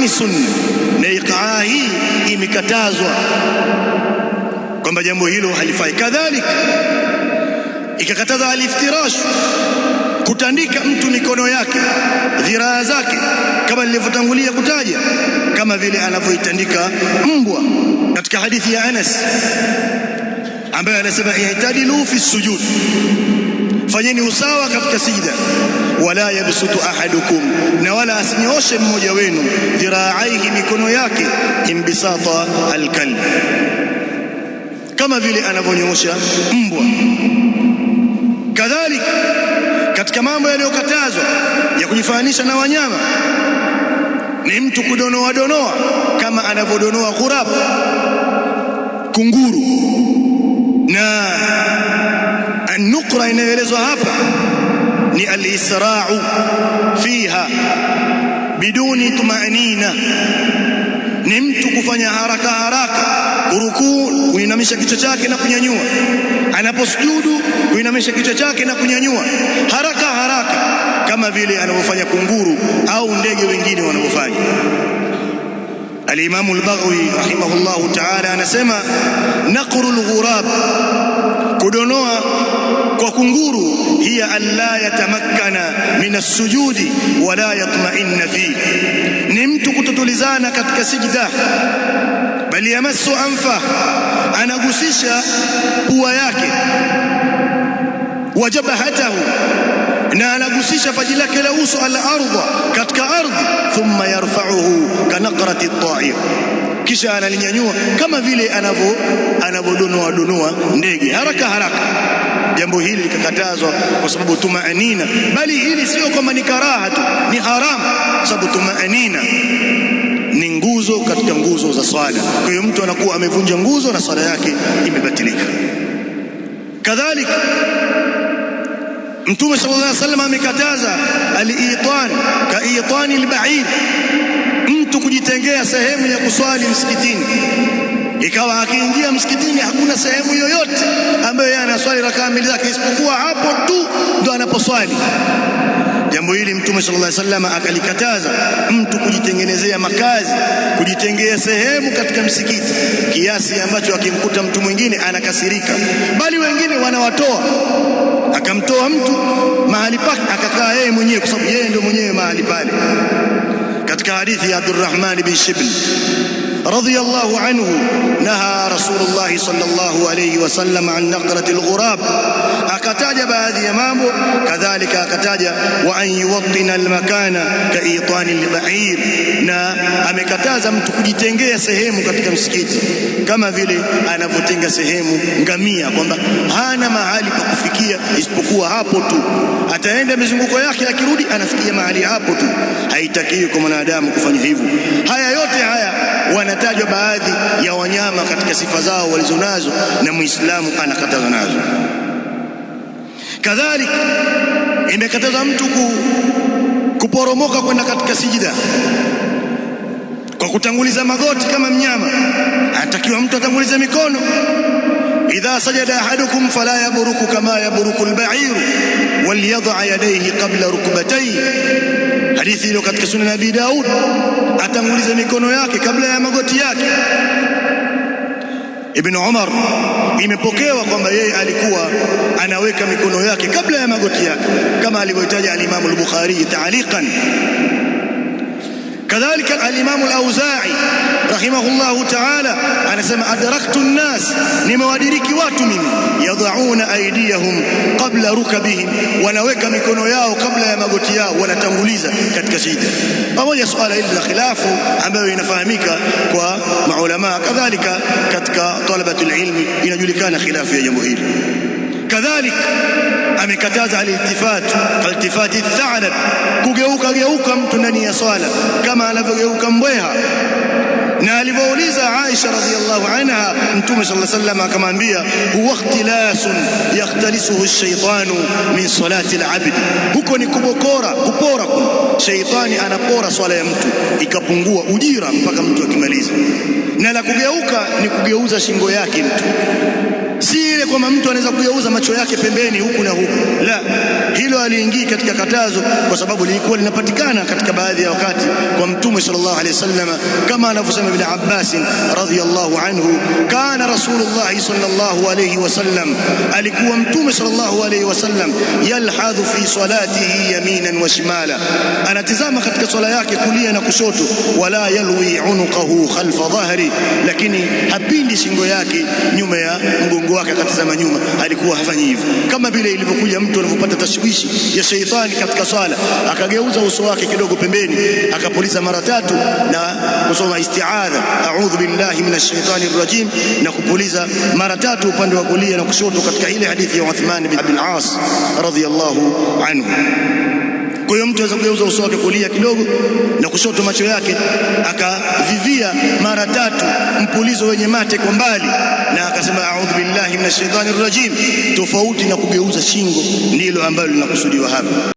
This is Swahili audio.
ni sunna, na iqaa hii imekatazwa kwamba jambo hilo halifai. Kadhalika ikakataza aliftirash, kutandika mtu mikono yake, dhiraa zake, kama nilivyotangulia kutaja, kama vile anavyoitandika mbwa katika hadithi ya Anas ambaye anasema ihtadilu fi sujud, fanyeni usawa katika sijda, wala yabsutu ahadukum, na wala asinyooshe mmoja wenu dhiraaihi, mikono yake, imbisata alkalb, kama vile anavyonyoosha mbwa. Kadhalika katika mambo yaliyokatazwa ya kujifananisha na wanyama ni mtu kudonoa donoa kama anavyodonoa ghurab, kunguru. Na an-nuqra inayoelezwa hapa ni al-isra'u fiha biduni tumanina, ni mtu kufanya haraka haraka, rukuu kuinamisha kichwa chake na kunyanyua, anaposujudu kuinamisha kichwa chake na kunyanyua haraka haraka, kama vile anavyofanya kunguru au ndege wengine wanavyofanya. Al-Imam al-Baghawi rahimahullahu ta'ala anasema naqrul ghurab, kudonoa kwa kunguru, hiya alla yatamakkana min as-sujudi wala yatma'inna fi, ni mtu kutotulizana katika sijda, bali yamassu anfa, anagusisha pua yake, wajabahatahu, na anagusisha paji lake la uso al-ardha, katika ardhi, thumma yarfa'uhu kanaqrati at-ta'ir, kisha analinyanyua kama vile anavodonoa donoa ndege haraka haraka. Jambo hili likakatazwa kwa sababu tumaanina, bali hili sio kama ni karaha tu, ni haramu, sababu tumaanina ni nguzo katika nguzo za swala. Kwa hiyo mtu anakuwa amevunja nguzo na swala yake imebatilika. Kadhalika Mtume sallallahu alaihi wasallam amekataza al-itan ka itani al-ba'id, mtu kujitengea sehemu ya kuswali msikitini, ikawa akiingia msikitini hakuna sehemu yoyote ambayo yeye anaswali rakaa mbili zake isipokuwa hapo tu ndo anaposwali. Jambo hili Mtume sallallahu alaihi wasallam akalikataza, mtu kujitengenezea makazi, kujitengea sehemu katika msikiti kiasi ambacho akimkuta mtu mwingine anakasirika, bali wengine wanawatoa, akamtoa mtu mahali pake akakaa yeye mwenyewe kwa sababu yeye ndio mwenyewe mahali pale. Katika hadithi ya Abdurrahman bin Shibl radhiyallahu anhu, naha Rasulullah sallallahu alayhi wasallam an naqrati al-ghurab, akataja baadhi ya mambo. Kadhalika akataja wa an yuwattina al-makana ka itani al-ba'ir, na amekataza mtu kujitengea sehemu katika msikiti kama vile anavyotenga sehemu ngamia, kwamba hana mahali pa kufikia isipokuwa hapo tu, ataenda mizunguko yake, akirudi anafikia mahali hapo tu. Haitakiwi kwa mwanadamu kufanya hivyo. Haya yote haya wanatajwa baadhi ya wanyama katika sifa zao walizonazo, na Muislamu anakataza nazo. Kadhalika imekataza mtu kuporomoka kwenda katika sijida kwa kutanguliza magoti kama mnyama. Anatakiwa mtu atangulize mikono. idha sajada ahadukum fala yaburuku kama yaburuku al-ba'ir walyad'a yadayhi qabla rukbatayhi, hadithi iliyo katika Sunan Abi Daud, atangulize mikono yake kabla ya magoti yake. Ibn Umar imepokewa kwamba yeye alikuwa anaweka mikono yake kabla ya magoti yake, kama alivyotaja al-Imam al-Bukhari ta'liqan. Kadhalika al-Imam al-Auza'i rahimahullahu ta'ala anasema adraktu an-nas, nimewadiriki watu mimi, yadhauna aydiyahum qabla rukabihim, wanaweka mikono yao kabla ya magoti yao, wanatanguliza katika sijda. Pamoja suala hili la khilafu ambayo inafahamika kwa maulama, kadhalika katika talabatul ilmi inajulikana khilafu ya jambo hili. Kadhalika amekataza al-iltifati al-tha'lab, kugeuka mtu ndani ya swala kama anavyogeuka mbweha. Na alivyouliza Aisha radhiyallahu anha, Mtume sallallahu alaihi wasallam akamwambia huwa ikhtilasun yakhtalisuhu ash-shaytanu min salati al-'abd, huko ni kupora. Shaytani anapora swala ya mtu ikapungua ujira mpaka mtu akimaliza. Na la kugeuka ni kugeuza shingo yake mtu si ile kwamba mtu anaweza kugeuza macho yake pembeni huku na huku, la, hilo aliingii katika katazo, kwa sababu lilikuwa linapatikana katika baadhi ya wakati kwa Mtume sallallahu alaihi wasallam, kama anavyosema Ibn Abbas radhiyallahu anhu, kana Rasulullah sallallahu alaihi wasallam, alikuwa Mtume sallallahu alaihi wasallam, yalhadhu fi salatihi yaminan wa shimala, anatizama katika swala yake kulia na kushoto, wala yalwi unuqahu khalfa dhahri, lakini hapindi shingo yake nyuma ya mgongo wake akatazama nyuma, alikuwa hafanyi hivyo. Kama vile ilivyokuja mtu anapopata tashwishi ya sheitani katika swala, akageuza uso wake kidogo pembeni, akapuliza mara 3 na kusoma isti'adha, a'udhu billahi minash shaitani rrajim, na kupuliza mara 3 upande wa kulia na kushoto, katika ile hadithi ya Uthman bin Abi al-As radhiyallahu anhu. Kwa hiyo mtu anaweza kugeuza uso wake kulia kidogo na kushoto macho yake, akavivia mara 3 mpulizo wenye mate kwa mbali, na akasema a'udhu billahi minash shaitani rrajim, tofauti na kugeuza shingo, ndilo ambalo linakusudiwa hapa.